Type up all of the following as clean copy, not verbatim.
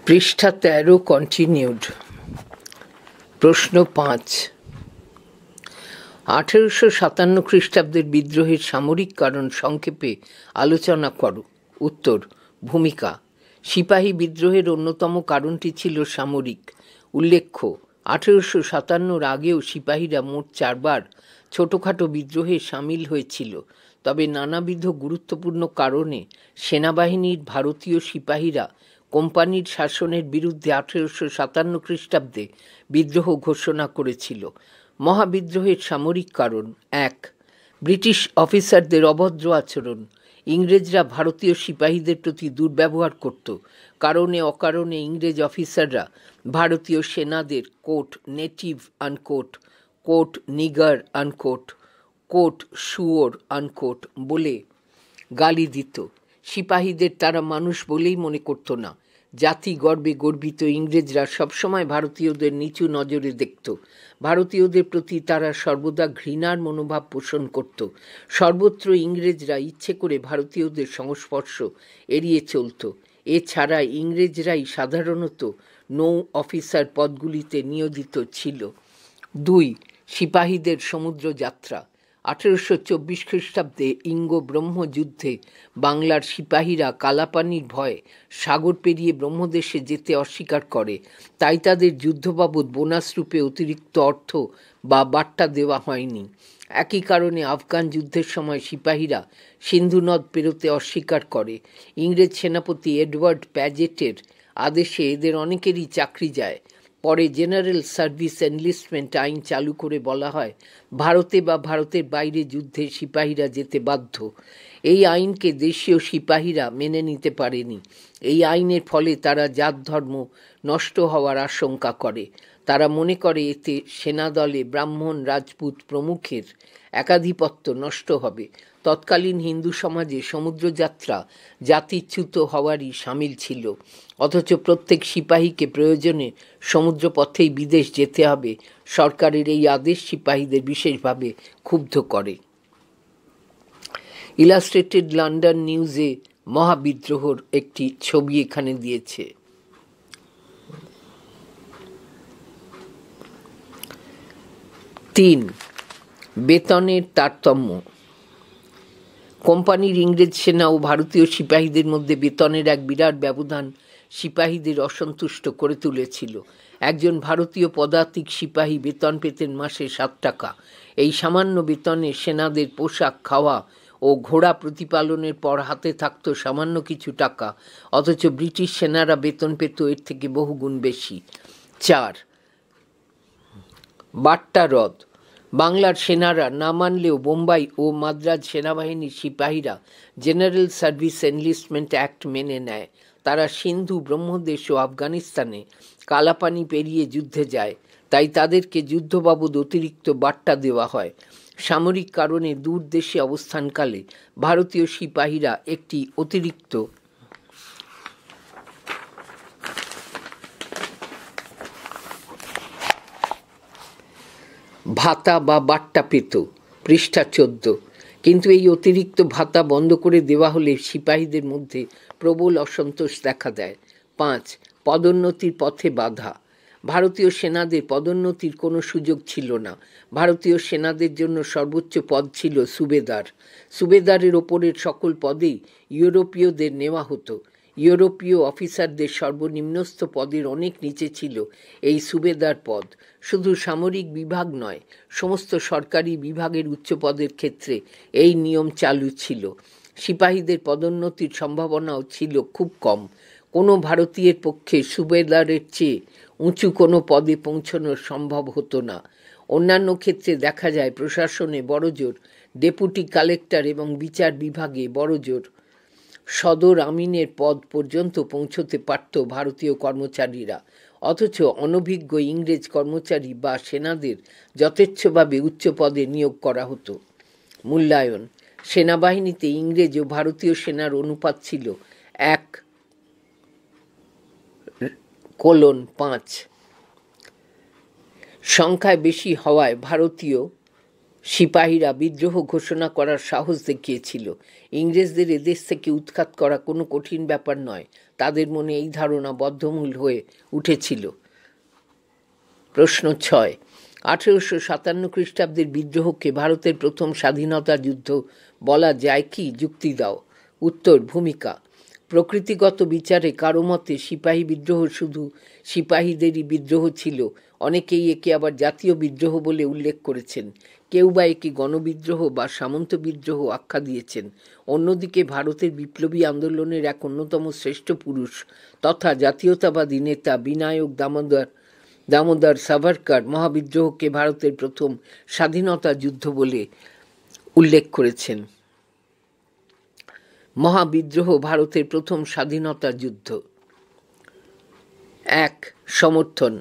পৃষ্ঠা 13 কন্টিনিউড। প্রশ্ন 5, 1857 খ্রিস্টাব্দের বিদ্রোহের সামরিক কারণ সংক্ষেপে আলোচনা করো। উত্তর: ভূমিকা। সিপাহী বিদ্রোহের অন্যতম কারণটি ছিল সামরিক। উল্লেখ্য, 1857 আগেও সিপাহীরা মোট 4 বার ছোটোখাটো বিদ্রোহে সামিল হয়েছিল। তবে নানাবিধ গুরুত্বপূর্ণ কারণে সেনাবাহিনীর ভারতীয় সিপাহীরা কোম্পানির শাসনের বিরুদ্ধে 1857 খ্রিস্টাব্দে বিদ্রোহ ঘোষণা করেছিল। মহাবিদ্রোহের সামরিক কারণ: 1. ব্রিটিশ অফিসারদের অভদ্র আচরণ। ইংরেজরা ভারতীয় সিপাহীদের প্রতি দুর্ব্যবহার করত। কারণে অকারণে ইংরেজ অফিসাররা ভারতীয় সেনাদের quote native unquote, quote nigger unquote, quote শুয়োর আনকোট বলে গালি দিত। সিপাহীদের তারা মানুষ বলেই মনে করত না। জাতি গর্বে গর্বিত ইংরেজরা সবসময় ভারতীয়দের নিচু নজরে দেখত। ভারতীয়দের প্রতি তারা সর্বদা ঘৃণার মনোভাব পোষণ করত। সর্বত্র ইংরেজরা ইচ্ছে করে ভারতীয়দের সংস্পর্শ এড়িয়ে চলত। এছাড়া ইংরেজরাই সাধারণত নৌ অফিসার পদগুলিতে নিয়োজিত ছিল। 2. সিপাহীদের সমুদ্র যাত্রা। 1824 খ্রিস্টাব্দে ইঙ্গ ব্রহ্ম যুদ্ধে বাংলার সিপাহীরা কালাপানির ভয়ে সাগর পেরিয়ে ব্রহ্মদেশে যেতে অস্বীকার করে। তাই তাদের যুদ্ধবাবদ বোনাস রূপে অতিরিক্ত অর্থ বা বাট্টা দেওয়া হয়নি। একই কারণে আফগান যুদ্ধের সময় সিপাহীরা সিন্ধু নদ পেরোতে অস্বীকার করে। ইংরেজ সেনাপতি এডওয়ার্ড প্যাজেটের আদেশে এদের অনেকেরই চাকরি যায়। পরে জেনারেল সার্ভিস এনলিস্টমেন্ট আইন চালু করে বলা হয়, ভারতে বা ভারতের বাইরে যুদ্ধে সিপাহীরা যেতে বাধ্য। এই আইনকে দেশীয় সিপাহীরা মেনে নিতে পারেনি। এই আইনের ফলে তারা জাত ধর্ম নষ্ট হওয়ার আশঙ্কা করে। তারা মনে করে এতে সেনাদলে ব্রাহ্মণ, রাজপুত প্রমুখের একাধিপত্য নষ্ট হবে। তৎকালীন হিন্দু সমাজে সমুদ্রযাত্রা জাতিচ্যুত হওয়ারই সামিল ছিল। অথচ প্রত্যেক সিপাহীকে প্রয়োজনে সমুদ্রপথেই বিদেশ যেতে হবে। সরকারের এই আদেশ সিপাহীদের বিশেষভাবে ক্ষুব্ধ করে। ইলাস্ট্রেটেড লন্ডন নিউজে মহাবিদ্রোহর একটি ছবি এখানে দিয়েছে। 3. বেতনের তারতম্য। কোম্পানির ইংরেজ সেনা ও ভারতীয় সিপাহীদের মধ্যে বেতনের এক বিরাট ব্যবধান সিপাহীদের অসন্তুষ্ট করে তুলেছিল। একজন ভারতীয় পদাতিক সিপাহী বেতন পেতেন মাসে 7 টাকা। এই সামান্য বেতনে সেনাদের পোশাক, খাওয়া ও ঘোড়া প্রতিপালনের পর হাতে থাকত সামান্য কিছু টাকা। অথচ ব্রিটিশ সেনারা বেতন পেত এর থেকে বহুগুণ বেশি। 4. বাট্টা রদ। বাংলার সেনারা না মানলেও বোম্বাই ও মাদ্রাজ সেনাবাহিনীর সিপাহীরা জেনারেল সার্ভিস এনলিস্টমেন্ট অ্যাক্ট মেনে নেয়। তারা সিন্ধু, ব্রহ্মদেশ ও আফগানিস্তানে কালাপানি পেরিয়ে যুদ্ধে যায়। তাই তাদেরকে যুদ্ধবাবদ অতিরিক্ত বাট্টা দেওয়া হয়। সামরিক কারণে দূর দেশে অবস্থানকালে ভারতীয় সিপাহীরা একটি অতিরিক্ত ভাতা বা বাট্টা পেত। পৃষ্ঠা 14। কিন্তু এই অতিরিক্ত ভাতা বন্ধ করে দেওয়া হলে সিপাহীদের মধ্যে প্রবল অসন্তোষ দেখা দেয়। 5. পদোন্নতির পথে বাধা। ভারতীয় সেনাদের পদোন্নতির কোনো সুযোগ ছিল না। ভারতীয় সেনাদের জন্য সর্বোচ্চ পদ ছিল সুবেদার। সুবেদারের ওপরের সকল পদেই ইউরোপীয়দের নেওয়া হতো। ইউরোপীয় অফিসারদের সর্বনিম্নস্থ পদের অনেক নিচে ছিল এই সুবেদার পদ। শুধু সামরিক বিভাগ নয়, সমস্ত সরকারি বিভাগের উচ্চ পদের ক্ষেত্রে এই নিয়ম চালু ছিল। সিপাহীদের পদোন্নতির সম্ভাবনাও ছিল খুব কম। কোনো ভারতীয়ের পক্ষে সুবেদারের চেয়ে উঁচু কোনো পদে পৌঁছানো সম্ভব হতো না। অন্যান্য ক্ষেত্রে দেখা যায় প্রশাসনে বড়জোর, ডেপুটি কালেক্টর এবং বিচার বিভাগে বড়জোর সদর আমিনের পদ পর্যন্ত পৌঁছতে পারত ভারতীয় কর্মচারীরা। অথচ অনভিজ্ঞ ইংরেজ কর্মচারী বা সেনাদের যথেচ্ছভাবে উচ্চ পদে নিয়োগ করা হতো। মূল্যায়ন। সেনাবাহিনীতে ইংরেজ ও ভারতীয় সেনার অনুপাত ছিল 1:5। সংখ্যায় বেশি হওয়ায় ভারতীয় সিপাহীরা বিদ্রোহ ঘোষণা করার সাহস দেখিয়েছিল। ইংরেজদের এদেশ থেকে উৎখাত করা কোনো কঠিন ব্যাপার নয়, তাদের মনে এই ধারণা বদ্ধমূল হয়ে উঠেছিল। প্রশ্ন 6, 1857 খ্রিস্টাব্দের বিদ্রোহকে ভারতের প্রথম স্বাধীনতা যুদ্ধ বলা যায় কি? যুক্তি দাও। উত্তর, ভূমিকা। প্রকৃতিগত বিচারে কারো মতে সিপাহী বিদ্রোহ শুধু সিপাহীদেরই বিদ্রোহ ছিল, অনেকেই একে আবার জাতীয় বিদ্রোহ বলে উল্লেখ করেছেন, কেউ বা একে গণবিদ্রোহ বা সামন্ত বিদ্রোহ আখ্যা দিয়েছেন। অন্যদিকে ভারতের বিপ্লবী আন্দোলনের এক অন্যতম শ্রেষ্ঠ পুরুষ তথা জাতীয়তাবাদী নেতা বিনায়ক দামোদর সাভারকর মহাবিদ্রোহকে ভারতের প্রথম স্বাধীনতা যুদ্ধ বলে উল্লেখ করেছেন। মহাবিদ্রোহ ভারতের প্রথম স্বাধীনতা যুদ্ধ। 1. সমর্থন।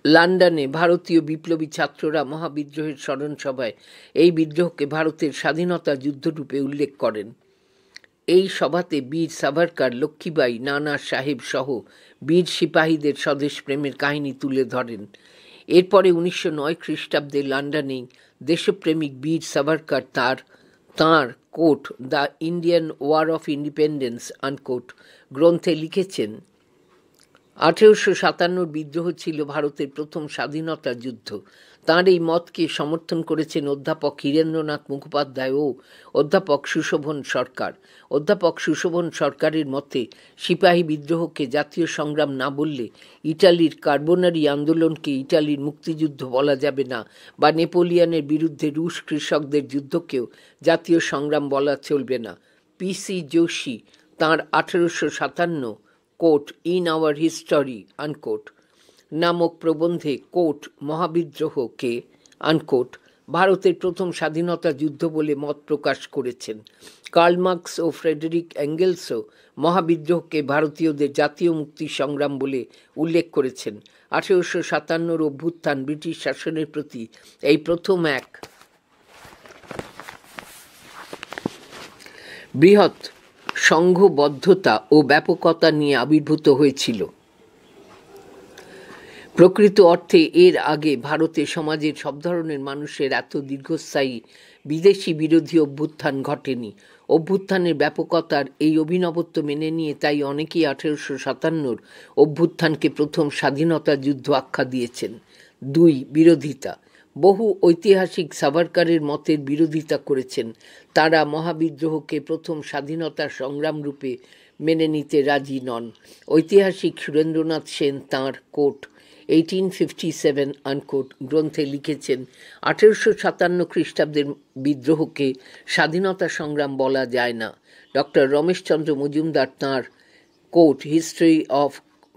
লন্ডনে ভারতীয় বিপ্লবী ছাত্ররা মহাবিদ্রোহের স্মরণ সভায় এই বিদ্রোহকে ভারতের স্বাধীনতা যুদ্ধরূপে উল্লেখ করেন। এই সভাতে বীর সাভারকর, লক্ষ্মীবাঈ, নানা সাহেব সহ বীর সিপাহীদের স্বদেশ প্রেমের কাহিনী তুলে ধরেন। এরপরে 1909 খ্রিস্টাব্দে লন্ডনেই দেশপ্রেমিক বীর সাভারকর তাঁর quote the Indian war of independence unquote গ্রন্থে লিখেছেন, 1857 বিদ্রোহ ছিল ভারতের প্রথম স্বাধীনতা যুদ্ধ। তাঁর এই মতকে সমর্থন করেছেন অধ্যাপক হীরেন্দ্রনাথ মুখোপাধ্যায় ও অধ্যাপক সুশোভন সরকার। অধ্যাপক সুশোভন সরকারের মতে সিপাহী বিদ্রোহকে জাতীয় সংগ্রাম না বললে ইটালির কার্বোনারি আন্দোলনকে ইটালির মুক্তিযুদ্ধ বলা যাবে না, বা নেপোলিয়নের বিরুদ্ধে রুশ কৃষকদের যুদ্ধকেও জাতীয় সংগ্রাম বলা চলবে না। PC যোশী তাঁর 1857 quote in our history unquote নামক প্রবন্ধে কোট মহাবিদ্রোহকে আনকোট ভারতের প্রথম স্বাধীনতা যুদ্ধ বলে মত প্রকাশ করেছেন। কার্ল মার্কস ও ফ্রেডেরিক এঙ্গেলসও মহাবিদ্রোহকে ভারতীয়দের জাতীয় মুক্তি সংগ্রাম বলে উল্লেখ করেছেন। 1857 অভ্যুত্থান ব্রিটিশ শাসনের প্রতি এই প্রথম এক বৃহৎ সংঘবদ্ধতা ও ব্যাপকতা নিয়ে আবির্ভূত হয়েছিল। প্রকৃত অর্থে এর আগে ভারতে সমাজের সব ধরনের মানুষের এত দীর্ঘস্থায়ী বিদেশি বিরোধী অভ্যুত্থান ঘটেনি। অভ্যুত্থানের ব্যাপকতার এই অভিনবত্ব মেনে নিয়ে তাই অনেকেই 1857 অভ্যুত্থানকে প্রথম স্বাধীনতা যুদ্ধ আখ্যা দিয়েছেন। 2. বিরোধিতা। বহু ঐতিহাসিক সাভারকরের মতের বিরোধিতা করেছেন। তারা মহাবিদ্রোহকে প্রথম স্বাধীনতা সংগ্রাম রূপে মেনে নিতে রাজি নন। ঐতিহাসিক সুরেন্দ্রনাথ সেন তাঁর কোট 1857 আনকোট গ্রন্থে লিখেছেন, 1857 খ্রিস্টাব্দের বিদ্রোহকে স্বাধীনতা সংগ্রাম বলা যায় না। ডক্টর রমেশচন্দ্র মজুমদার তাঁর quote history of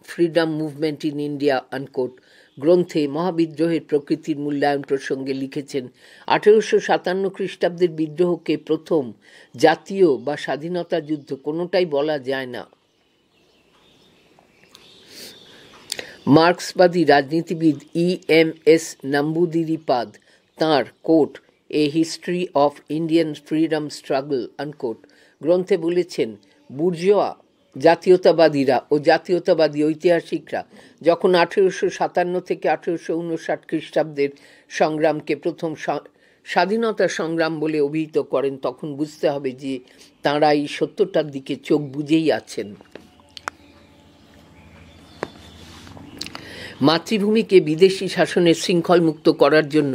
freedom movement in India unquote গ্রন্থে মহাবিদ্রোহের প্রকৃতির মূল্যায়ন প্রসঙ্গে লিখেছেন, 1857 খ্রিস্টাব্দের বিদ্রোহকে প্রথম জাতীয় বা স্বাধীনতা যুদ্ধ কোনোটাই বলা যায় না। মার্ক্সবাদী রাজনীতিবিদ EMS নাম্বুদিরিপাদ তাঁর quote a history of Indian freedom struggle unquote গ্রন্থে বলেছেন, বুর্জোয়া জাতীয়তাবাদীরা ও জাতীয়তাবাদী ঐতিহাসিকরা যখন 1857 থেকে 1859 খ্রিস্টাব্দের সংগ্রামকে প্রথম স্বাধীনতা সংগ্রাম বলে অভিহিত করেন, তখন বুঝতে হবে যে তাঁরা এই সত্যটার দিকে চোখ বুজেই আছেন। মাতৃভূমিকে বিদেশি শাসনের শৃঙ্খলমুক্ত করার জন্য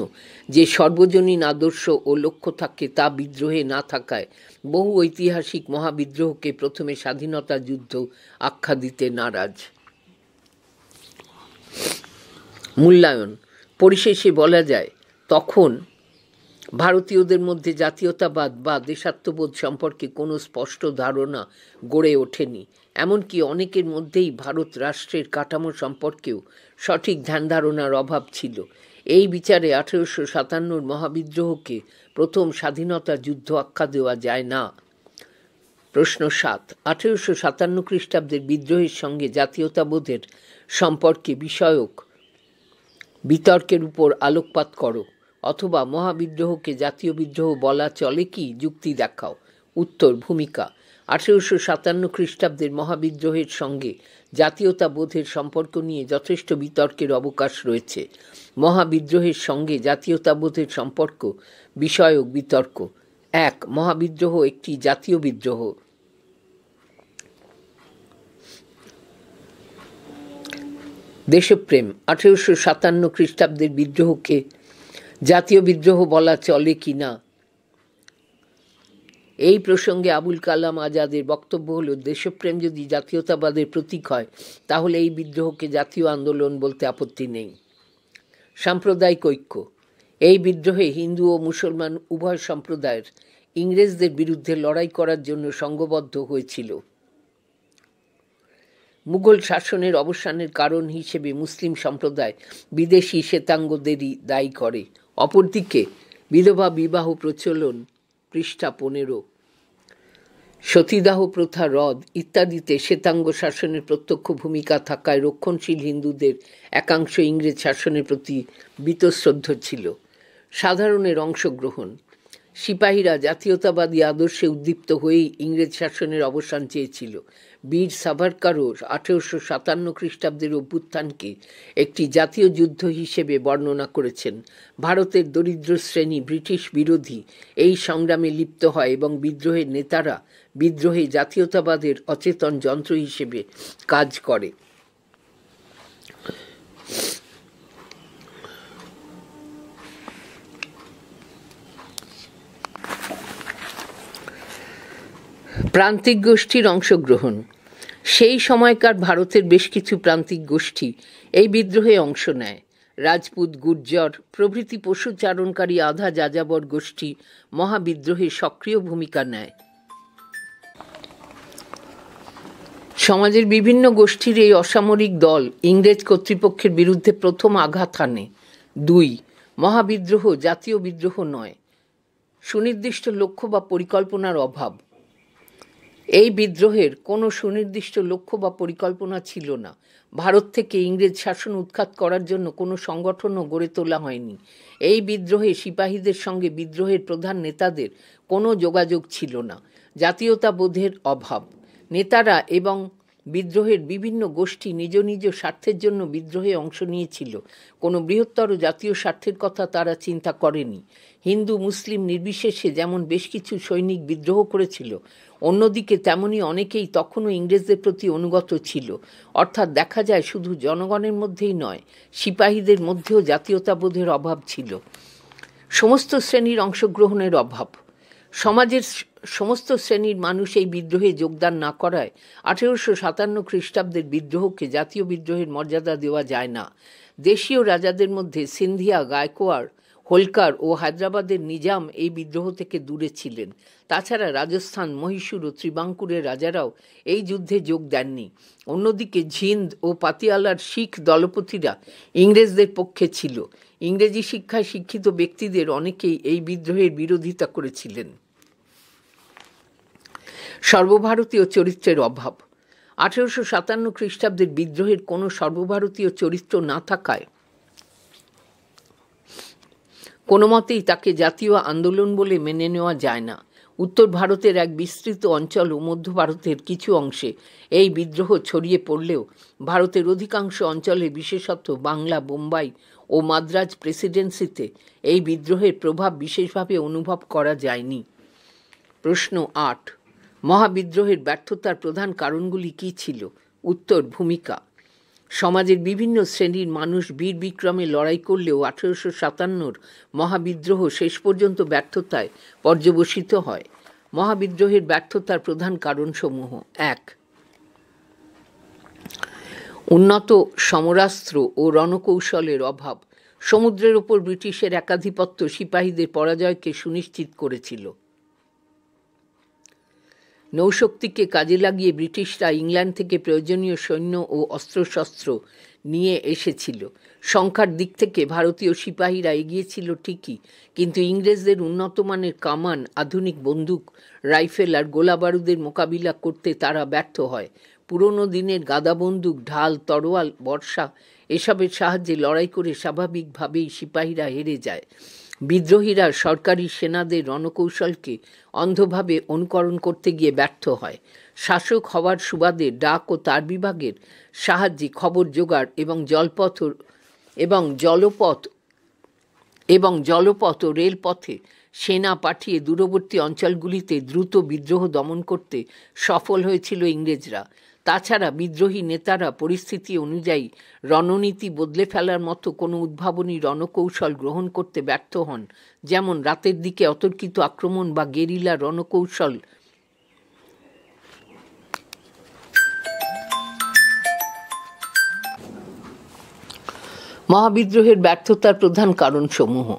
যে সর্বজনীন আদর্শ ও লক্ষ্য থাকে তা বিদ্রোহে না থাকায় বহু ঐতিহাসিক মহাবিদ্রোহকে প্রথমে স্বাধীনতা যুদ্ধ আখ্যা দিতে নারাজ। মূল্যায়ন। পরিশেষে বলা যায়, তখন ভারতীয়দের মধ্যে জাতীয়তাবাদ বা দেশাত্মবোধ সম্পর্কে কোনো স্পষ্ট ধারণা গড়ে ওঠেনি। এমনকি অনেকের মধ্যেই ভারত রাষ্ট্রের কাঠামো সম্পর্কেও সঠিক ধ্যান ধারণার অভাব ছিল। এই বিচারে 1857 মহাবিদ্রোহকে প্রথম স্বাধীনতা যুদ্ধ আখ্যা দেওয়া যায় না। প্রশ্ন 7, 1857 খ্রিস্টাব্দের বিদ্রোহের সঙ্গে জাতীয়তাবোধের সম্পর্কে বিষয়ক বিতর্কের উপর আলোকপাত করো, অথবা মহাবিদ্রোহকে জাতীয় বিদ্রোহ বলা চলে কি? যুক্তি দেখাও। উত্তর, ভূমিকা। 1857 খ্রিস্টাব্দের মহাবিদ্রোহের সঙ্গে জাতীয়তাবোধের সম্পর্ক নিয়ে যথেষ্ট বিতর্কের অবকাশ রয়েছে। মহাবিদ্রোহের সঙ্গে জাতীয়তাবোধের সম্পর্ক বিষয়ক বিতর্ক। 1. মহাবিদ্রোহ একটি জাতীয় বিদ্রোহ। দেশপ্রেম। 1857 খ্রিস্টাব্দের বিদ্রোহকে জাতীয় বিদ্রোহ বলা চলে কি না, এই প্রসঙ্গে আবুল কালাম আজাদের বক্তব্য হল, দেশপ্রেম যদি জাতীয়তাবাদের প্রতীক হয় তাহলে এই বিদ্রোহকে জাতীয় আন্দোলন বলতে আপত্তি নেই। সাম্প্রদায়িক ঐক্য। এই বিদ্রোহে হিন্দু ও মুসলমান উভয় সম্প্রদায়ের ইংরেজদের বিরুদ্ধে লড়াই করার জন্য সংঘবদ্ধ হয়েছিল। মুঘল শাসনের অবসানের কারণ হিসেবে মুসলিম সম্প্রদায় বিদেশি শ্বেতাঙ্গদেরই দায়ী করে। অপরদিকে বিধবা বিবাহ প্রচলন, পৃষ্ঠা 15, সতীদাহ প্রথা রদ ইত্যাদিতে শ্বেতাঙ্গ শাসনের প্রত্যক্ষ ভূমিকা থাকায় রক্ষণশীল হিন্দুদের একাংশ ইংরেজ শাসনের প্রতি বীতশ্রদ্ধ ছিল। সাধারণের অংশগ্রহণ। সিপাহীরা জাতীয়তাবাদী আদর্শে উদ্দীপ্ত হয়েই ইংরেজ শাসনের অবসান চেয়েছিল। বীর সাভারকারও 1857 খ্রিস্টাব্দের অভ্যুত্থানকে একটি জাতীয় যুদ্ধ হিসেবে বর্ণনা করেছেন। ভারতের দরিদ্র শ্রেণী ব্রিটিশ বিরোধী এই সংগ্রামে লিপ্ত হয় এবং বিদ্রোহের নেতারা বিদ্রোহে জাতীয়তাবাদের অচেতন যন্ত্র হিসেবে কাজ করে। প্রান্তিক গোষ্ঠীর অংশগ্রহণ। সেই সময়কার ভারতের বেশ কিছু প্রান্তিক গোষ্ঠী এই বিদ্রোহে অংশ নেয়। রাজপুত, গুর্জর প্রভৃতি পশুচারণকারী আধা যাযাবর গোষ্ঠী মহাবিদ্রোহে সক্রিয় ভূমিকা নেয়। সমাজের বিভিন্ন গোষ্ঠীর এই অসামরিক দল ইংরেজ কর্তৃপক্ষের বিরুদ্ধে প্রথম আঘাত হানে। 2. মহাবিদ্রোহ জাতীয় বিদ্রোহ নয়। সুনির্দিষ্ট লক্ষ্য বা পরিকল্পনার অভাব। এই বিদ্রোহের কোনো সুনির্দিষ্ট লক্ষ্য বা পরিকল্পনা ছিল না। ভারত থেকে ইংরেজ শাসন উৎখাত করার জন্য কোনো সংগঠনও গড়ে তোলা হয়নি। এই বিদ্রোহে সিপাহীদের সঙ্গে বিদ্রোহের প্রধান নেতাদের কোনো যোগাযোগ ছিল না। জাতীয়তাবোধের অভাব। নেতারা এবং বিদ্রোহের বিভিন্ন গোষ্ঠী নিজ নিজ স্বার্থের জন্য বিদ্রোহে অংশ নিয়েছিল। কোনো বৃহত্তর জাতীয় স্বার্থের কথা তারা চিন্তা করেনি। হিন্দু মুসলিম নির্বিশেষে যেমন বেশ কিছু সৈনিক বিদ্রোহ করেছিল, অন্যদিকে তেমনি অনেকেই তখনও ইংরেজদের প্রতি অনুগত ছিল। অর্থাৎ দেখা যায় শুধু জনগণের মধ্যেই নয়, সিপাহীদের মধ্যেও জাতীয়তাবোধের অভাব ছিল। সমস্ত শ্রেণীর অংশগ্রহণের অভাব। সমাজের সমস্ত শ্রেণীর মানুষ এই বিদ্রোহে যোগদান না করায় 1857 খ্রিস্টাব্দের বিদ্রোহকে জাতীয় বিদ্রোহের মর্যাদা দেওয়া যায় না। দেশীয় রাজাদের মধ্যে সিন্ধিয়া, গায়কোয়াড়, হোলকার ও হায়দ্রাবাদের নিজাম এই বিদ্রোহ থেকে দূরে ছিলেন। তাছাড়া রাজস্থান, মহীশূর ও ত্রিবাঙ্কুরের রাজারাও এই যুদ্ধে যোগ দেননি। অন্যদিকে ঝিন্দ ও পাতিয়ালার শিখ দলপতিরা ইংরেজদের পক্ষে ছিল। ইংরেজি শিক্ষায় শিক্ষিত ব্যক্তিদের অনেকেই এই বিদ্রোহের বিরোধিতা করেছিলেন। সর্বভারতীয় চরিত্রের অভাব। 1857 খ্রিস্টাব্দের বিদ্রোহের কোনো সর্বভারতীয় চরিত্র না থাকায় কোনো মতেই তাকে জাতীয় আন্দোলন বলে মেনে নেওয়া যায় না। উত্তর ভারতের এক বিস্তৃত অঞ্চল ও মধ্য ভারতের কিছু অংশে এই বিদ্রোহ ছড়িয়ে পড়লেও ভারতের অধিকাংশ অঞ্চলে, বিশেষত বাংলা, বোম্বাই ও মাদ্রাজ প্রেসিডেন্সিতে এই বিদ্রোহের প্রভাব বিশেষভাবে অনুভব করা যায়নি। প্রশ্ন 8. মহাবিদ্রোহের ব্যর্থতার প্রধান কারণগুলি কী ছিল? উত্তর: ভূমিকা। সমাজের বিভিন্ন শ্রেণীর মানুষ বীর বিক্রমে লড়াই করলেও 1857 মহাবিদ্রোহ শেষ পর্যন্ত ব্যর্থতায় পর্যবসিত হয়। মহাবিদ্রোহের ব্যর্থতার প্রধান কারণসমূহ: 1. উন্নত সমরাস্ত্র ও রণকৌশলের অভাব। সমুদ্রের ওপর ব্রিটিশের একাধিপত্য সিপাহীদের পরাজয়কে সুনিশ্চিত করেছিল। নৌশক্তিকে কাজে লাগিয়ে ব্রিটিশরা ইংল্যান্ড থেকে প্রয়োজনীয় সৈন্য ও অস্ত্রশস্ত্র নিয়ে এসেছিল। সংখ্যার দিক থেকে ভারতীয় সিপাহীরা এগিয়ে ছিল ঠিকই, কিন্তু ইংরেজদের উন্নতমানের কামান, আধুনিক বন্দুক, রাইফেল আর গোলাবারুদের মোকাবিলা করতে তারা ব্যর্থ হয়। পুরনো দিনের গাদা বন্দুক, ঢাল, তরোয়াল, বর্শা এসবের সাহায্যে লড়াই করে স্বাভাবিকভাবেই সিপাহীরা হেরে যায়। বিদ্রোহীরা সরকারি সেনাদের রণকৌশলকে অন্ধভাবে অনুকরণ করতে গিয়ে ব্যর্থ হয়। শাসক হওয়ার সুবাদে ডাক ও তার বিভাগের সাহায্যে খবর জোগাড় এবং জলপথ ও রেলপথে সেনা পাঠিয়ে দূরবর্তী অঞ্চলগুলিতে দ্রুত বিদ্রোহ দমন করতে সফল হয়েছিল ইংরেজরা। তাছাড়া বিদ্রোহী নেতারা পরিস্থিতি অনুযায়ী রণনীতি বদলে ফেলার মতো কোনো উদ্ভাবনী রণকৌশল গ্রহণ করতে ব্যর্থ হন, যেমন রাতের দিকে অতর্কিত আক্রমণ বা গেরিলা রণকৌশল। মহাবিদ্রোহের ব্যর্থতার প্রধান কারণসমূহ: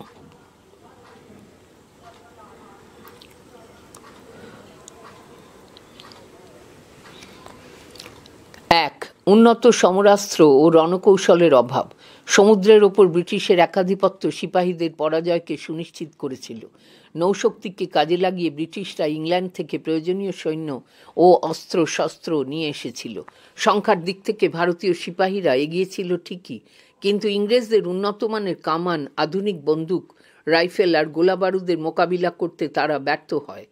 1. উন্নত সমরাস্ত্র ও রণকৌশলের অভাব। সমুদ্রের ওপর ব্রিটিশের একাধিপত্য সিপাহীদের পরাজয়কে সুনিশ্চিত করেছিল। নৌশক্তিকে কাজে লাগিয়ে ব্রিটিশরা ইংল্যান্ড থেকে প্রয়োজনীয় সৈন্য ও অস্ত্রশস্ত্র নিয়ে এসেছিল। সংখ্যার দিক থেকে ভারতীয় সিপাহীরা এগিয়ে ছিল ঠিকই, কিন্তু ইংরেজদের উন্নতমানের কামান, আধুনিক বন্দুক, রাইফেল আর গোলাবারুদের মোকাবিলা করতে তারা ব্যর্থ হয়।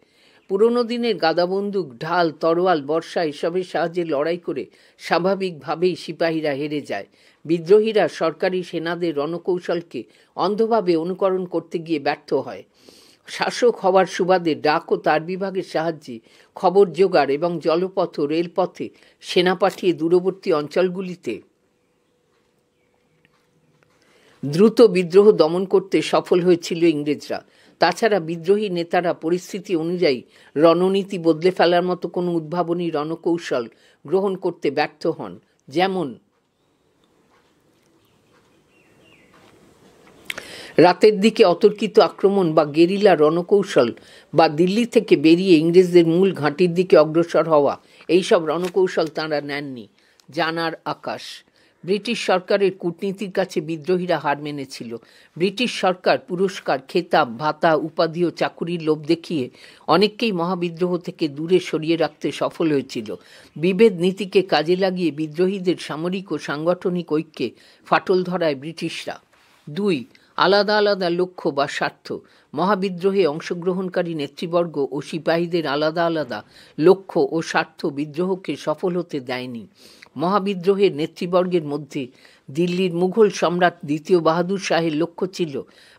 পুরনো দিনের গাদা বন্দুক, ঢাল, তরোয়াল, বর্ষা এসবের সাহায্যে লড়াই করে স্বাভাবিকভাবেই সিপাহীরা হেরে যায়। বিদ্রোহীরা সরকারি সেনাদের রণকৌশলকে অন্ধভাবে অনুকরণ করতে গিয়ে ব্যর্থ হয়। শাসক হওয়ার সুবাদে ডাক ও তার বিভাগের সাহায্যে খবর জোগাড় এবং জলপথ ও রেলপথে সেনা পাঠিয়ে দূরবর্তী অঞ্চলগুলিতে দ্রুত বিদ্রোহ দমন করতে সফল হয়েছিল ইংরেজরা। তাছাড়া বিদ্রোহী নেতারা পরিস্থিতি অনুযায়ী রণনীতি বদলে ফেলার মতো কোনো উদ্ভাবনী রণকৌশল গ্রহণ করতে ব্যর্থ হন, যেমন রাতের দিকে অতর্কিত আক্রমণ বা গেরিলা রণকৌশল, বা দিল্লি থেকে বেরিয়ে ইংরেজদের মূল ঘাঁটির দিকে অগ্রসর হওয়া। এইসব রণকৌশল তাঁরা নেননি। জানার আকাশ। ব্রিটিশ সরকারের কূটনীতির কাছে বিদ্রোহীরা হার মেনেছিল। ব্রিটিশ সরকার পুরস্কার, খেতাব, ভাতা, উপাধি ও চাকুরির লোভ দেখিয়ে অনেককেই মহাবিদ্রোহ থেকে দূরে সরিয়ে রাখতে সফল হয়েছিল। বিভেদ নীতিকে কাজে লাগিয়ে বিদ্রোহীদের সামরিক ও সাংগঠনিক ঐক্যে ফাটল ধরায় ব্রিটিশরা। 2. আলাদা আলাদা লক্ষ্য বা স্বার্থ। মহাবিদ্রোহে অংশগ্রহণকারী নেতৃবর্গ ও সিপাহীদের আলাদা আলাদা লক্ষ্য ও স্বার্থ বিদ্রোহকে সফল হতে দেয়নি। মহাবিদ্রোহের নেতৃবর্গের মধ্যে দিল্লির মুঘল সম্রাট দ্বিতীয় বাহাদুর শাহের লক্ষ্য ছিল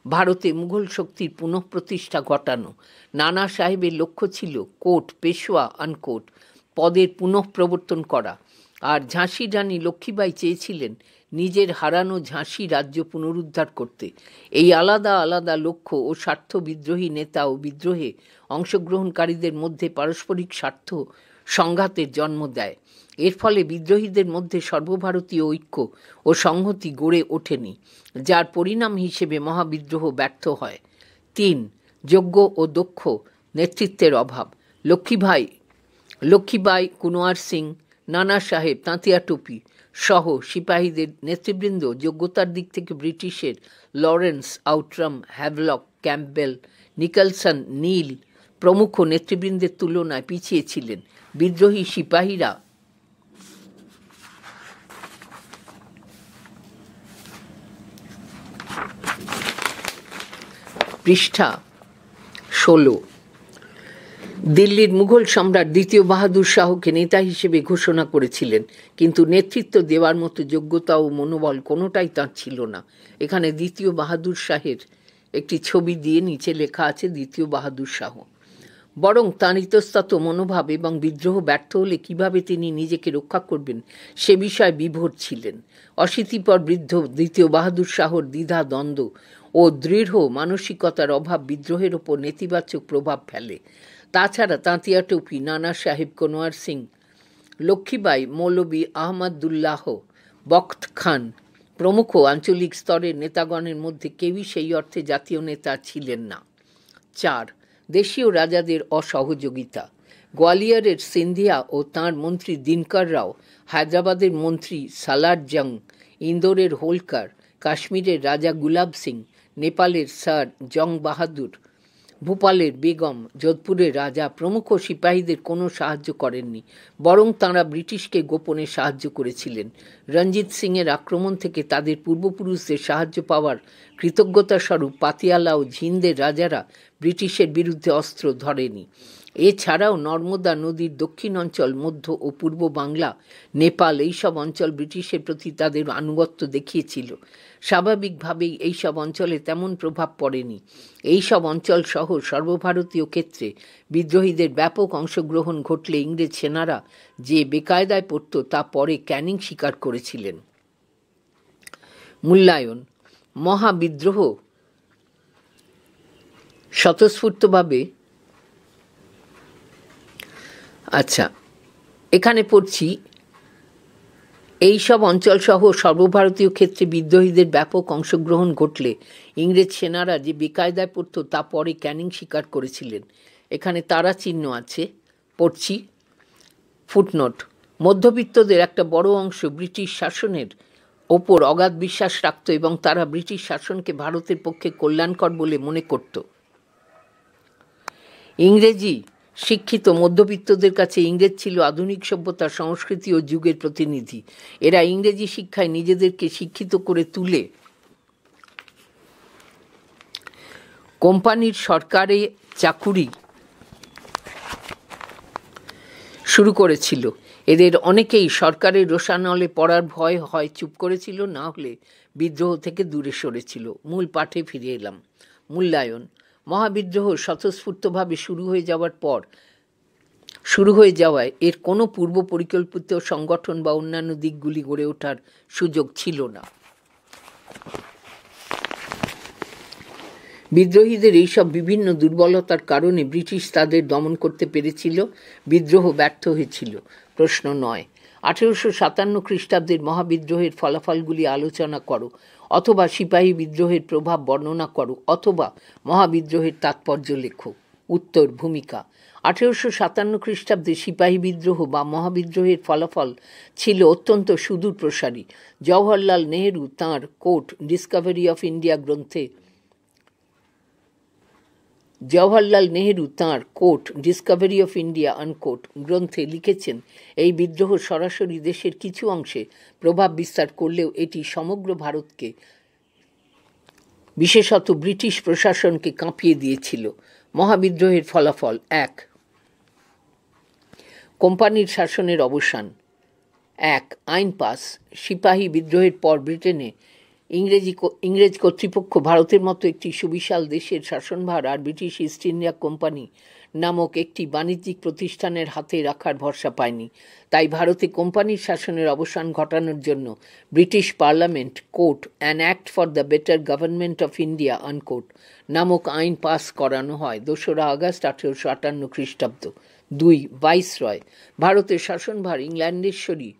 ভারতে মুঘল শক্তির পুনঃপ্রতিষ্ঠা ঘটানো। নানা সাহেবের লক্ষ্য ছিল কোট, পেশোয়া আনকোট পদের পুনঃপ্রবর্তন করা। আর ঝাঁসি রানী লক্ষ্মীবাঈ চেয়েছিলেন নিজের হারানো ঝাঁসি রাজ্য পুনরুদ্ধার করতে। এই আলাদা আলাদা লক্ষ্য ও স্বার্থ বিদ্রোহী নেতা ও বিদ্রোহে অংশগ্রহণকারীদের মধ্যে পারস্পরিক স্বার্থ সংঘাতের জন্ম দেয়। এর ফলে বিদ্রোহীদের মধ্যে সর্বভারতীয় ঐক্য ও সংহতি গড়ে ওঠেনি, যার পরিণাম হিসেবে মহাবিদ্রোহ ব্যর্থ হয়। 3. যোগ্য ও দক্ষ নেতৃত্বের অভাব। লক্ষ্মীবাঈ, কুনওয়ার সিং, নানা সাহেব, তাঁতিয়া টোপি সহ সিপাহীদের নেতৃবৃন্দ যোগ্যতার দিক থেকে ব্রিটিশের Lawrence, Outram, Havelock, Campbell, Nicholson, Neill প্রমুখ নেতৃবৃন্দের তুলনায় পিছিয়ে ছিলেন। বিদ্রোহী সিপাহীরা পৃষ্ঠা 16। দিল্লির মুঘল সম্রাট দ্বিতীয় বাহাদুর শাহকে নেতা হিসেবে ঘোষণা করেছিলেন, কিন্তু নেতৃত্ব দেওয়ার মতো যোগ্যতা ও মনোবল কোনোটাই তাঁর ছিল না। এখানে দ্বিতীয় বাহাদুর শাহের একটি ছবি দিয়ে নিচে লেখা আছে দ্বিতীয় বাহাদুর শাহ। বরং তাঁর ইতস্তত মনোভাব এবং বিদ্রোহ ব্যর্থ হলে কিভাবে তিনি নিজেকে রক্ষা করবেন সে বিষয়ে বিভোর ছিলেন। অশীতিপর বৃদ্ধ দ্বিতীয় বাহাদুর শাহর দ্বিধা, দ্বন্দ্ব ও দৃঢ় মানসিকতার অভাব বিদ্রোহের ওপর নেতিবাচক প্রভাব ফেলে। তাছাড়া তাঁতিয়া টোপি, নানা সাহেব, কুনওয়ার সিং, লক্ষ্মীবাঈ, মৌলভী আহমদুল্লাহ, বখত খান প্রমুখ আঞ্চলিক স্তরের নেতাগণের মধ্যে কেউই সেই অর্থে জাতীয় নেতা ছিলেন না। 4. দেশীয় রাজাদের অসহযোগিতা। গোয়ালিয়রের সিন্ধিয়া ও তাঁর মন্ত্রী দিনকর রাও, হায়দ্রাবাদের মন্ত্রী সালার জং, ইন্দোরের হোলকার, কাশ্মীরের রাজা গুলাব সিং, নেপালের স্যার জং বাহাদুর ভূপালের বেগম, যোধপুরের রাজা প্রমুখ সিপাহীদের কোনো সাহায্য করেননি, বরং তাঁরা ব্রিটিশকে গোপনে সাহায্য করেছিলেন। রঞ্জিত সিংয়ের আক্রমণ থেকে তাদের পূর্বপুরুষদের সাহায্য পাওয়ার কৃতজ্ঞতাস্বরূপ পাতিয়ালা ও ঝিন্দের রাজারা ব্রিটিশের বিরুদ্ধে অস্ত্র ধরেনি। এছাড়াও নর্মদা নদীর দক্ষিণ অঞ্চল, মধ্য ও পূর্ব বাংলা, নেপাল এইসব অঞ্চল ব্রিটিশের প্রতি তাদের আনুগত্য দেখিয়েছিল। স্বাভাবিকভাবেই এইসব অঞ্চলে তেমন প্রভাব পড়েনি। এইসব অঞ্চল সহ সর্বভারতীয় ক্ষেত্রে বিদ্রোহীদের ব্যাপক অংশগ্রহণ ঘটলে ইংরেজ সেনারা যে বেকায়দায় পড়ত তা পরে ক্যানিং স্বীকার করেছিলেন। মূল্যায়ন: মহাবিদ্রোহ স্বতঃস্ফূর্তভাবে এখানে পড়ছি, এইসব অঞ্চলসহ সর্বভারতীয় ক্ষেত্রে বিদ্রোহীদের ব্যাপক অংশগ্রহণ ঘটলে ইংরেজ সেনারা যে বেকায়দায় পড়ত তা পরে ক্যানিং স্বীকার করেছিলেন। এখানে তারা চিহ্ন আছে, পড়ছি। ফুটনোট: মধ্যবিত্তদের একটা বড় অংশ ব্রিটিশ শাসনের ওপর অগাধ বিশ্বাস রাখত এবং তারা ব্রিটিশ শাসনকে ভারতের পক্ষে কল্যাণকর বলে মনে করত। ইংরেজি শিক্ষিত মধ্যবিত্তদের কাছে ইংরেজ ছিল আধুনিক সভ্যতা, সংস্কৃতি ও যুগের প্রতিনিধি। এরা ইংরেজি শিক্ষায় নিজেদেরকে শিক্ষিত করে তুলে কোম্পানির সরকারে চাকুরি শুরু করেছিল। এদের অনেকেই সরকারের রোষানলে পড়ার ভয় হয় চুপ করেছিল, না হলে বিদ্রোহ থেকে দূরে সরেছিল। মূল পাঠে ফিরে এলাম। মূল্যায়ন: মহাবিদ্রোহ স্বতঃস্ফূর্তভাবে শুরু হয়ে যাওয়ায় এর কোনো পূর্ব পরিকল্পিত সংগঠন বা অন্যান্য দিকগুলি গড়ে ওঠার সুযোগ ছিল না। বিদ্রোহীদের এইসব বিভিন্ন দুর্বলতার কারণে ব্রিটিশ তাদের দমন করতে পেরেছিল, বিদ্রোহ ব্যর্থ হয়েছিল। প্রশ্ন 9, 1857 খ্রিস্টাব্দের মহাবিদ্রোহের ফলাফলগুলি আলোচনা করো, অথবা সিপাহী বিদ্রোহের প্রভাব বর্ণনা করো, অথবা মহাবিদ্রোহের তাৎপর্য লেখো। উত্তর: ভূমিকা। 1857 খ্রিস্টাব্দে সিপাহী বিদ্রোহ বা মহাবিদ্রোহের ফলাফল ছিল অত্যন্ত সুদূর প্রসারী। জওহরলাল নেহেরু তাঁর কোট ডিসকভারি অফ ইন্ডিয়া গ্রন্থে লিখেছেন, এই বিদ্রোহ সরাসরি দেশের কিছু অংশে প্রভাব বিস্তার করলেও এটি সমগ্র ভারতকে, বিশেষত ব্রিটিশ প্রশাসনকে কাঁপিয়ে দিয়েছিল। মহাবিদ্রোহের ফলাফল: 1. কোম্পানির শাসনের অবসান। 1. আইন পাস। সিপাহী বিদ্রোহের পর ব্রিটেনে ইংরেজ কর্তৃপক্ষ ভারতের মতো একটি সুবিশাল দেশের শাসনভার আর ব্রিটিশ ইস্ট ইন্ডিয়া কোম্পানি নামক একটি বাণিজ্যিক প্রতিষ্ঠানের হাতে রাখার ভরসা পায়নি। তাই ভারতে কোম্পানির শাসনের অবসান ঘটানোর জন্য British parliament quote an act for the better government of India unquote নামক আইন পাস করানো হয় 2রা আগস্ট 1858 খ্রিস্টাব্দ। 2. ভাইসরয়। ভারতের শাসনভার ইংল্যান্ডেশ্বরী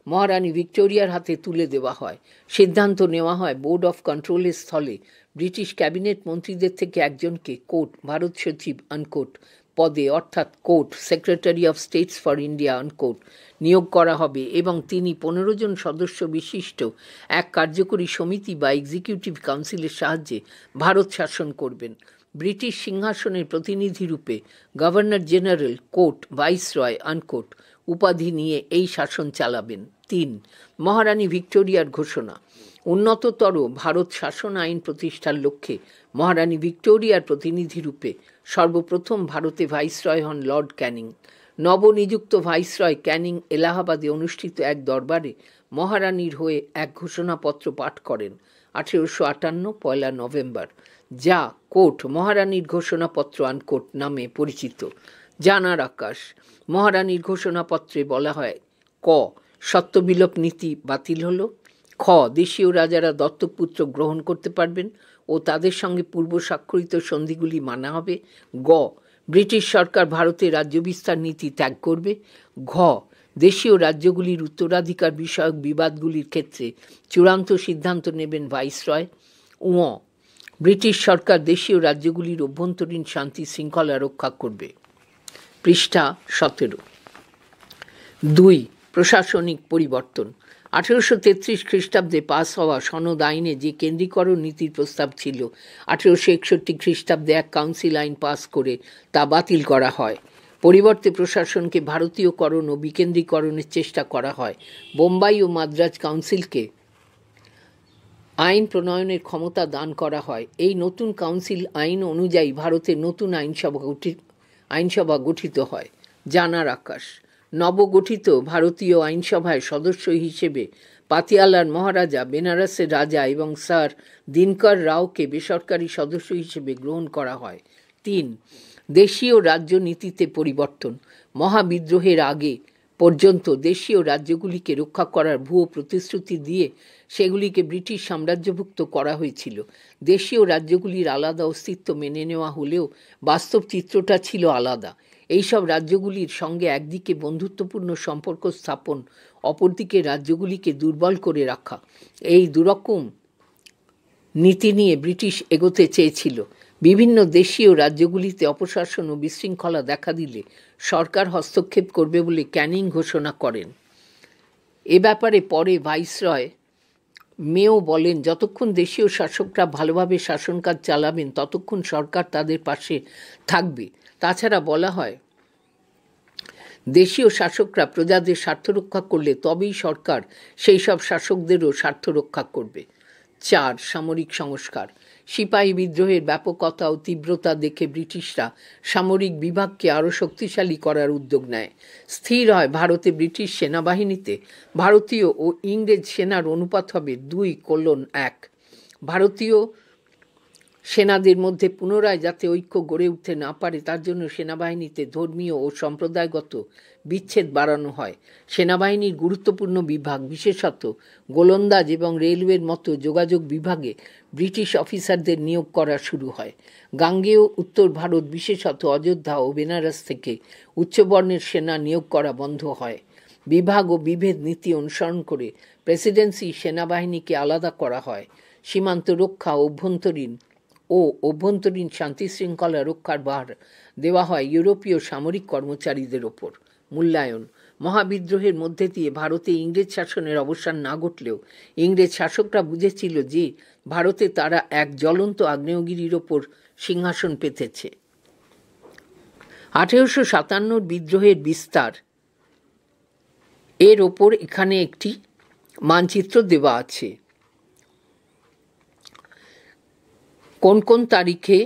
মহারানী ভিক্টোরিয়ার হাতে তুলে দেওয়া হয়। সিদ্ধান্ত নেওয়া হয় বোর্ড অফ কন্ট্রোলের স্থলে ব্রিটিশ ক্যাবিনেট মন্ত্রীদের থেকে একজনকে কোট ভারত সচিব আনকোট পদে, অর্থাৎ quote secretary of states for India unquote নিয়োগ করা হবে এবং তিনি 15 জন সদস্য বিশিষ্ট এক কার্যকরী সমিতি বা এক্সিকিউটিভ কাউন্সিলের সাহায্যে ভারত শাসন করবেন। ব্রিটিশ সিংহাসনের প্রতিনিধি রূপে governor general quote viceroy unquote উপাধি নিয়ে এই শাসন চালাবেন। 3. মহারানী ভিক্টোরিয়ার ঘোষণা। উন্নততর ভারত শাসন আইন প্রতিষ্ঠার লক্ষ্যে মহারানী ভিক্টোরিয়ার প্রতিনিধি রূপে সর্বপ্রথম ভারতে ভাইসরয় হন লর্ড ক্যানিং। নবনিযুক্ত ভাইসরয় ক্যানিং এলাহাবাদে অনুষ্ঠিত এক দরবারে মহারানীর হয়ে এক ঘোষণাপত্র পাঠ করেন 1858 1 নভেম্বর, যা কোট মহারানীর ঘোষণাপত্র আনকোট নামে পরিচিত। জানার আকাশ। মহারানীর ঘোষণাপত্রে বলা হয়: ক. সত্যবিলোপ নীতি বাতিল হল। খ. দেশীয় রাজারা দত্তকপুত্র গ্রহণ করতে পারবেন ও তাদের সঙ্গে পূর্ব স্বাক্ষরিত সন্ধিগুলি মানা হবে। গ. ব্রিটিশ সরকার ভারতে রাজ্য বিস্তার নীতি ত্যাগ করবে। ঘ. দেশীয় রাজ্যগুলির উত্তরাধিকার বিষয়ক বিবাদগুলির ক্ষেত্রে চূড়ান্ত সিদ্ধান্ত নেবেন ভাইসরয়। ঙ. ব্রিটিশ সরকার দেশীয় রাজ্যগুলির অভ্যন্তরীণ শান্তি শৃঙ্খলা রক্ষা করবে। পৃষ্ঠা 17। 2. প্রশাসনিক পরিবর্তন। 1833 খ্রিস্টাব্দে পাস হওয়া সনদ আইনে যে কেন্দ্রীকরণ নীতির প্রস্তাব ছিল, 1861 খ্রিস্টাব্দে এক কাউন্সিল আইন পাস করে তা বাতিল করা হয়। পরিবর্তে প্রশাসনকে ভারতীয়করণ ও বিকেন্দ্রীকরণের চেষ্টা করা হয়। বোম্বাই ও মাদ্রাজ কাউন্সিলকে আইন প্রণয়নের ক্ষমতা দান করা হয়। এই নতুন কাউন্সিল আইন অনুযায়ী ভারতের নতুন আইনসভা গঠিত হয়। জানার আকাশ। নবগঠিত ভারতীয় আইনসভায় সদস্য হিসেবে পাতিয়ালার মহারাজা, বেনারসের রাজা এবং স্যার দিনকর রাওকে বেসরকারি সদস্য হিসেবে গ্রহণ করা হয়। 3. দেশীয় রাজ্য নীতিতে পরিবর্তন। মহাবিদ্রোহের আগে পর্যন্ত দেশীয় রাজ্যগুলিকে রক্ষা করার ভুয়ো প্রতিশ্রুতি দিয়ে সেগুলিকে ব্রিটিশ সাম্রাজ্যভুক্ত করা হয়েছিল। দেশীয় রাজ্যগুলির আলাদা অস্তিত্ব মেনে নেওয়া হলেও বাস্তব চিত্রটা ছিল আলাদা। এইসব রাজ্যগুলির সঙ্গে একদিকে বন্ধুত্বপূর্ণ সম্পর্ক স্থাপন, অপরদিকে রাজ্যগুলিকে দুর্বল করে রাখা, এই দুরকম নীতি নিয়ে ব্রিটিশ এগোতে চেয়েছিল। বিভিন্ন দেশীয় রাজ্যগুলিতে অপশাসন ও বিশৃঙ্খলা দেখা দিলে সরকার হস্তক্ষেপ করবে বলে ক্যানিং ঘোষণা করেন। এ ব্যাপারে পরে ভাইসরয় মেও বলেন, যতক্ষণ দেশীয় শাসকরা ভালোভাবে শাসনকাজ চালাবেন ততক্ষণ সরকার তাদের পাশে থাকবে। তাছাড়া বলা হয়, দেশীয় শাসকরা প্রজাদের স্বার্থ রক্ষা করলে তবেই সরকার সেই সব শাসকদেরও স্বার্থ রক্ষা করবে। 4. সামরিক সংস্কার। সিপাহী বিদ্রোহের ব্যাপকতা ও তীব্রতা দেখে ব্রিটিশরা সামরিক বিভাগকে আরও শক্তিশালী করার উদ্যোগ নেয়। স্থির হয় ভারতে ব্রিটিশ সেনাবাহিনীতে ভারতীয় ও ইংরেজ সেনার অনুপাত হবে 2:1। ভারতীয় সেনাদের মধ্যে পুনরায় যাতে ঐক্য গড়ে উঠতে না পারে তার জন্য সেনাবাহিনীতে ধর্মীয় ও সম্প্রদায়গত বিচ্ছেদ বাড়ানো হয়। সেনাবাহিনীর গুরুত্বপূর্ণ বিভাগ, বিশেষত গোলন্দাজ এবং রেলওয়ের মতো যোগাযোগ বিভাগে ব্রিটিশ অফিসারদের নিয়োগ করা শুরু হয়। গাঙ্গেয় উত্তর ভারত, বিশেষত অযোধ্যা ও বেনারস থেকে উচ্চবর্ণের সেনা নিয়োগ করা বন্ধ হয়। বিভাগ ও বিভেদ নীতি অনুসরণ করে প্রেসিডেন্সি সেনাবাহিনীকে আলাদা করা হয়। সীমান্ত রক্ষা ও অভ্যন্তরীণ শান্তি শৃঙ্খলা রক্ষার ভার দেওয়া হয় ইউরোপীয় সামরিক কর্মচারীদের ওপর। মূল্যায়ন। মহাবিদ্রোহের মধ্যে দিয়ে ভারতে ইংরেজ শাসনের অবসান না ঘটলেও ইংরেজ শাসকরা বুঝেছিল যে ভারতে তারা এক জ্বলন্ত আগ্নেয়গিরির ওপর সিংহাসন পেতেছে। 1857 বিদ্রোহের বিস্তার এর ওপর এখানে একটি মানচিত্র দেওয়া আছে। কোন কোন তারিখে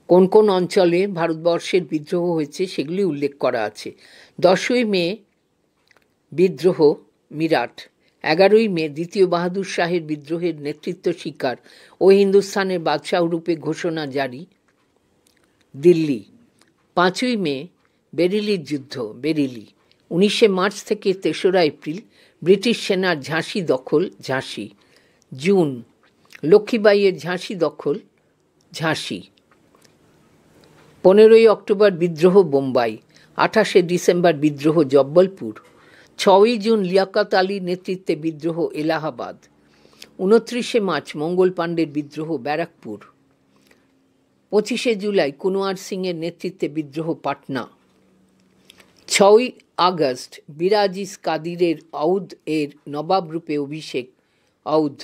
কোন কোন অঞ্চলে ভারতবর্ষের বিদ্রোহ হয়েছে সেগুলি উল্লেখ করা আছে। 10ই মে বিদ্রোহ, মিরাট। 11ই মে দ্বিতীয় বাহাদুর শাহের বিদ্রোহের নেতৃত্ব স্বীকার ও হিন্দুস্তানের বাদশাহ রূপে ঘোষণা জারি, দিল্লি। 5ই মে বেরিলির যুদ্ধ, বেরিলি। 19শে মার্চ থেকে 3রা এপ্রিল ব্রিটিশ সেনার ঝাঁসি দখল, ঝাঁসি। জুন লক্ষ্মীবাইয়ের ঝাঁসি দখল, ঝাঁসি। 15ই অক্টোবর বিদ্রোহ, বোম্বাই। 28শে ডিসেম্বর বিদ্রোহ, জব্বলপুর। 6ই জুন লিয়াকত আলীর নেতৃত্বে বিদ্রোহ, এলাহাবাদ। 29শে মার্চ মঙ্গল পাণ্ডের বিদ্রোহ, ব্যারাকপুর। 25শে জুলাই কুনওয়ার সিংয়ের নেতৃত্বে বিদ্রোহ, পাটনা। 6ই আগস্ট বিরাজিস কাদিরের আউধ এর নবাব রূপে অভিষেক, আউধ।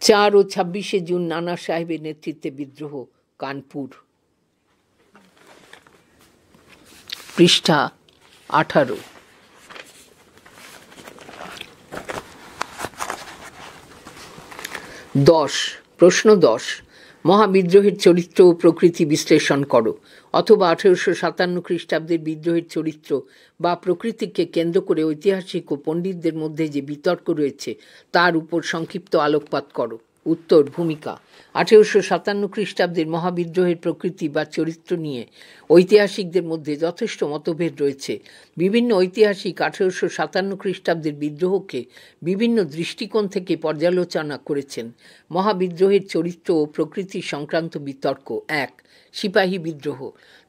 4 ও 26শে জুন নানা সাহেবের নেতৃত্বে বিদ্রোহ, কানপুর। পৃষ্ঠা 18। প্রশ্ন 10। মহাবিদ্রোহের চরিত্র ও প্রকৃতি বিশ্লেষণ করো। অথবা 1857 খ্রিস্টাব্দের বিদ্রোহের চরিত্র বা প্রকৃতিকে কেন্দ্র করে ঐতিহাসিক ও পণ্ডিতদের মধ্যে যে বিতর্ক রয়েছে তার উপর সংক্ষিপ্ত আলোকপাত করো। উত্তর, ভূমিকা। 1857 খ্রিস্টাব্দের মহাবিদ্রোহের প্রকৃতি বা চরিত্র নিয়ে ঐতিহাসিকদের মধ্যে যথেষ্ট মতভেদ রয়েছে। বিভিন্ন ঐতিহাসিক 1857 খ্রিস্টাব্দের বিদ্রোহকে বিভিন্ন দৃষ্টিকোণ থেকে পর্যালোচনা করেছেন। মহাবিদ্রোহের চরিত্র ও প্রকৃতি সংক্রান্ত বিতর্ক। 1. সিপাহী বিদ্রোহ।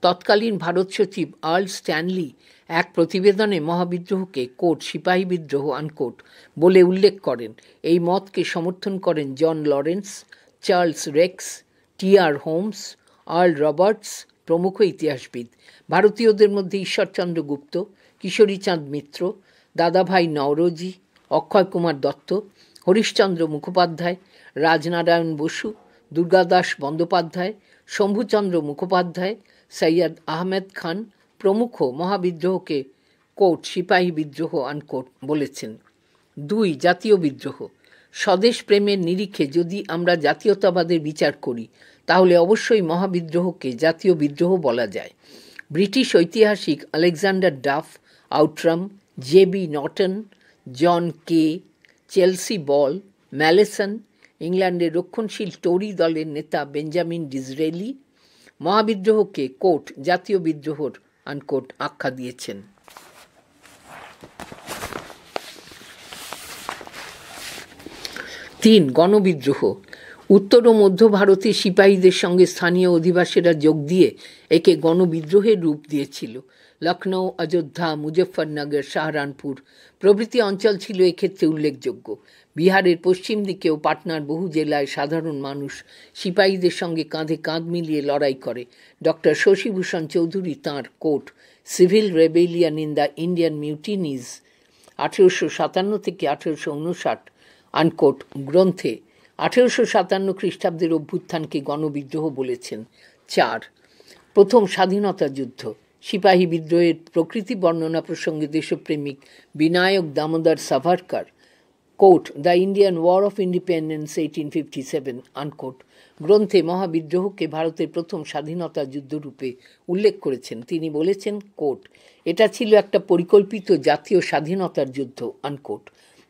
তৎকালীন ভারত সচিব আর্ল স্ট্যানলি এক প্রতিবেদনে মহাবিদ্রোহকে কোট সিপাহী বিদ্রোহ আনকোট বলে উল্লেখ করেন। এই মতকে সমর্থন করেন John Lawrence, Charles Raikes, T R. Holmes, Earl Roberts প্রমুখ ইতিহাসবিদ। ভারতীয়দের মধ্যে ঈশ্বরচন্দ্র গুপ্ত, কিশোরীচাঁদ মিত্র, দাদাভাই নওরোজি, অক্ষয় কুমার দত্ত, হরিশচন্দ্র মুখোপাধ্যায়, রাজনারায়ণ বসু, দুর্গাদাস বন্দ্যোপাধ্যায়, শম্ভুচন্দ্র মুখোপাধ্যায়, সৈয়দ আহমেদ খান প্রমুখ মহাবিদ্রোহকে কোট সিপাহী বিদ্রোহ আনকোট বলেছেন। 2. জাতীয় বিদ্রোহ। স্বদেশ প্রেমের নিরিখে যদি আমরা জাতীয়তাবাদের বিচার করি তাহলে অবশ্যই মহাবিদ্রোহকে জাতীয় বিদ্রোহ বলা যায়। ব্রিটিশ ঐতিহাসিক Alexander Duff, Outram, J B. Norton, John Kaye, Charles Ball, Malleson, ইংল্যান্ডের রক্ষণশীল টোরি দলের নেতা বেঞ্জামিন ডিসরেলি মহাবিদ্রোহকে কোট জাতীয় বিদ্রোহর আনকোট আখ্যা দিয়েছেন। 3. গণবিদ্রোহ। উত্তর ও মধ্য ভারতের সিপাহীদের সঙ্গে স্থানীয় অধিবাসীরা যোগ দিয়ে একে গণবিদ্রোহের রূপ দিয়েছিল। লখনৌ, অযোধ্যা, মুজফ্ফরনগর, সাহারানপুর প্রভৃতি অঞ্চল ছিল এক্ষেত্রে উল্লেখযোগ্য। বিহারের পশ্চিম দিকেও পাটনার বহু জেলায় সাধারণ মানুষ সিপাহীদের সঙ্গে কাঁধে কাঁধ মিলিয়ে লড়াই করে। ডক্টর শশীভূষণ চৌধুরী তাঁর কোট civil rebellion in the Indian mutinies 1857 থেকে 1859 আনকোট গ্রন্থে 1857 খ্রিস্টাব্দের অভ্যুত্থানকে গণবিদ্রোহ বলেছেন। 4. প্রথম স্বাধীনতা যুদ্ধ। সিপাহী বিদ্রোহের প্রকৃতি বর্ণনা প্রসঙ্গে দেশপ্রেমিক Vinayak Damodar Savarkar quote the Indian war of independence 1857 unquote গ্রন্থে মহাবিদ্রোহকে ভারতের প্রথম স্বাধীনতা যুদ্ধরূপে উল্লেখ করেছেন। তিনি বলেছেন কোট এটা ছিল একটা পরিকল্পিত জাতীয় স্বাধীনতার যুদ্ধ আনকোট।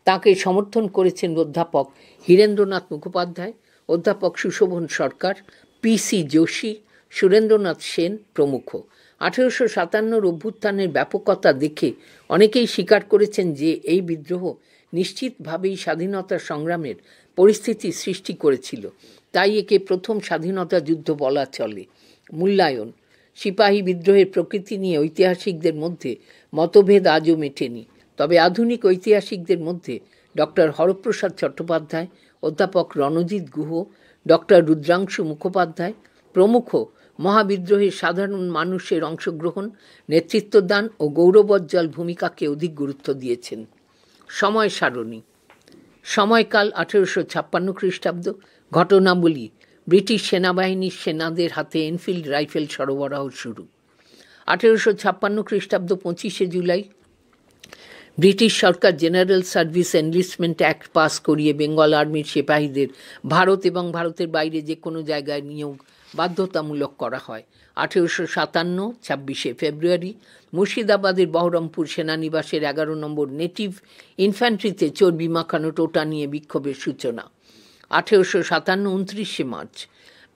তাকে সমর্থন করেছেন অধ্যাপক হীরেন্দ্রনাথ মুখোপাধ্যায়, অধ্যাপক সুশোভন সরকার, পি.সি. যোশী, সুরেন্দ্রনাথ সেন প্রমুখ। 1857 অভ্যুত্থানের ব্যাপকতা দেখে অনেকেই স্বীকার করেছেন যে এই বিদ্রোহ নিশ্চিতভাবেই স্বাধীনতা সংগ্রামের পরিস্থিতি সৃষ্টি করেছিল, তাই একে প্রথম স্বাধীনতা যুদ্ধ বলা চলে। মূল্যায়ন। সিপাহী বিদ্রোহের প্রকৃতি নিয়ে ঐতিহাসিকদের মধ্যে মতভেদ আজও মেটেনি, তবে আধুনিক ঐতিহাসিকদের মধ্যে ডক্টর হরপ্রসাদ চট্টোপাধ্যায়, অধ্যাপক রণজিৎ গুহ, ডক্টর রুদ্রাংশু মুখোপাধ্যায় প্রমুখ মহাবিদ্রোহের সাধারণ মানুষের অংশগ্রহণ, নেতৃত্বদান ও গৌরবোজ্জ্বল ভূমিকাকে অধিক গুরুত্ব দিয়েছেন। সময় সারণী। সময়কাল 1856 খ্রিস্টাব্দ। ঘটনাবলী। ব্রিটিশ সেনাবাহিনীর সেনাদের হাতে এনফিল্ড রাইফেল সরবরাহ শুরু। 1856 খ্রিস্টাব্দ 25 জুলাই ব্রিটিশ সরকার general service enlistment act pass করিয়ে বেঙ্গল আর্মির সিপাহীদের ভারত এবং ভারতের বাইরে যে কোনো জায়গায় নিয়োগ বাধ্যতামূলক করা হয়। 1857 26 ফেব্রুয়ারি মুর্শিদাবাদের বহরমপুর সেনানিবাসের 11 নম্বর নেটিভ ইনফ্যান্ট্রিতে চর্বি মাখানো টোটা নিয়ে বিক্ষোভের সূচনা। 1857 29 মার্চ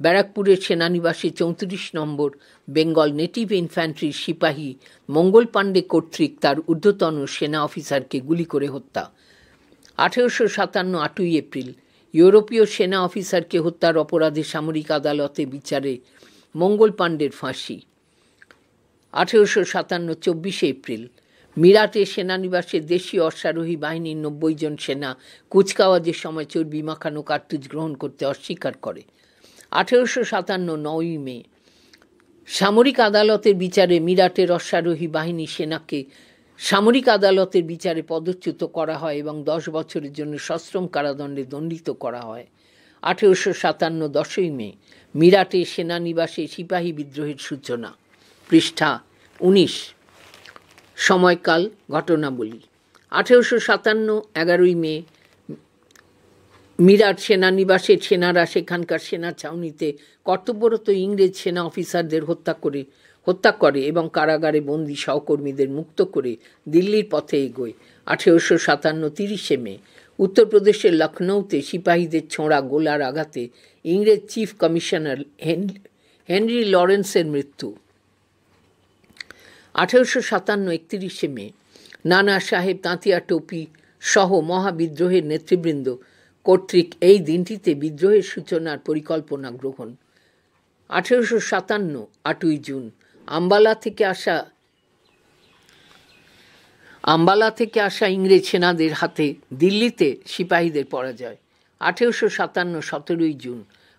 ব্যারাকপুরের সেনানিবাসে 34 নম্বর বেঙ্গল নেটিভ ইনফ্যান্ট্রির সিপাহী মঙ্গল পাণ্ডে কর্তৃক তার ঊর্ধ্বতন সেনা অফিসারকে গুলি করে হত্যা। 1857 8 এপ্রিল ইউরোপীয় সেনা অফিসারকে হত্যার অপরাধে সামরিক আদালতে বিচারে মঙ্গল পাণ্ডের ফাঁসি। 1857 24 এপ্রিল মিরাটে সেনানিবাসে দেশীয় অশ্বারোহী বাহিনীর 90 জন সেনা কুচকাওয়াজের সময় চর্বি মাখানো কার্তুজ গ্রহণ করতে অস্বীকার করে। 1857 9 মে সামরিক আদালতের বিচারে মিরাটের অশ্বারোহী বাহিনী সেনাকে সামরিক আদালতের বিচারে পদচ্যুত করা হয় এবং 10 বছরের জন্য সশ্রম কারাদণ্ডে দণ্ডিত করা হয়। 1857 10 মে মিরাটে সেনানিবাসে সিপাহী বিদ্রোহের সূচনা। পৃষ্ঠা 19। সময়কাল ঘটনাবলী। 1857 11 মে মিরাট সেনানিবাসের সেনারা সেখানকার সেনা ছাউনিতে কর্তব্যরত ইংরেজ সেনা অফিসারদের হত্যা করে এবং কারাগারে বন্দী সহকর্মীদের মুক্ত করে দিল্লির পথে এগোয়। 1857 30 মে উত্তরপ্রদেশের লখনৌতে সিপাহীদের ছোঁড়া গোলার আঘাতে ইংরেজ চিফ কমিশনার হেনরি লরেন্সের মৃত্যু। 1857 31 মে নানা সাহেব তাঁতিয়া টোপি সহ মহাবিদ্রোহের নেতৃবৃন্দ কর্তৃক এই দিনটিতে বিদ্রোহের সূচনার পরিকল্পনা গ্রহণ। 1857 8 জুন আম্বালা থেকে আসা ইংরেজ সেনাদের হাতে দিল্লিতে সিপাহীদের পরাজয়। 1857 17 জুন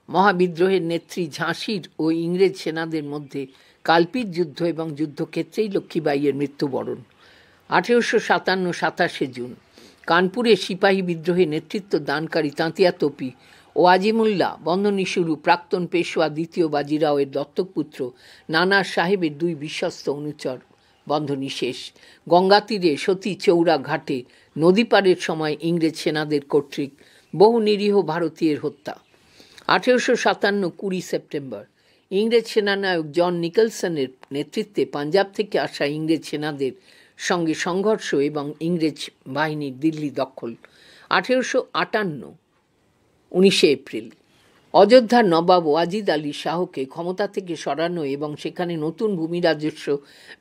মহাবিদ্রোহের নেত্রী ঝাঁসির ও ইংরেজ সেনাদের মধ্যে কালপির যুদ্ধ এবং যুদ্ধক্ষেত্রেই লক্ষ্মীবাঈয়ের মৃত্যুবরণ। 1857 27 জুন কানপুরে সিপাহী বিদ্রোহে নেতৃত্ব দানকারী তাঁতিয়া তোপি ও আজিমুল্লাহ বন্ধনী শুরু প্রাক্তন পেশোয়া দ্বিতীয় বাজিরাওয়ের দত্তকপুত্র নানা সাহেবের দুই বিশ্বস্ত অনুচর বন্ধনী শেষ। গঙ্গা তীরে সতী চৌরা ঘাটে নদী পারের সময় ইংরেজ সেনাদের কর্তৃক বহু নিরীহ ভারতীয়ের হত্যা। 1857 20 সেপ্টেম্বর ইংরেজ সেনানায়ক জন নিকলসনের নেতৃত্বে পাঞ্জাব থেকে আসা ইংরেজ সেনাদের সঙ্গে সংঘর্ষ এবং ইংরেজ বাহিনীর দিল্লি দখল। 1858 19 এপ্রিল অযোধ্যার নবাব ওয়াজিদ আলী শাহকে ক্ষমতা থেকে সরানো এবং সেখানে নতুন ভূমি রাজস্ব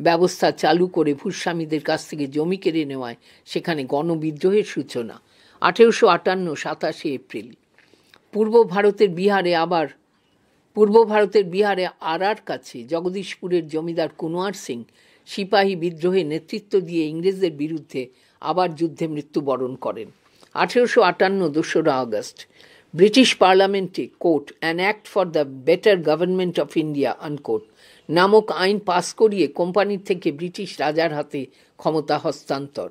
ব্যবস্থা চালু করে ভূস্বামীদের কাছ থেকে জমি কেড়ে নেওয়ায় সেখানে গণবিদ্রোহের সূচনা। 1858 27 এপ্রিল পূর্ব ভারতের বিহারে আরার কাছে জগদীশপুরের জমিদার কুনওয়ার সিং সিপাহী বিদ্রোহে নেতৃত্ব দিয়ে ইংরেজদের বিরুদ্ধে আবার যুদ্ধে মৃত্যুবরণ করেন। 1858 2 আগস্ট ব্রিটিশ পার্লামেন্টে court an act for the better government of India unquote নামক আইন পাস করিয়ে কোম্পানির থেকে ব্রিটিশ রাজার হাতে ক্ষমতা হস্তান্তর।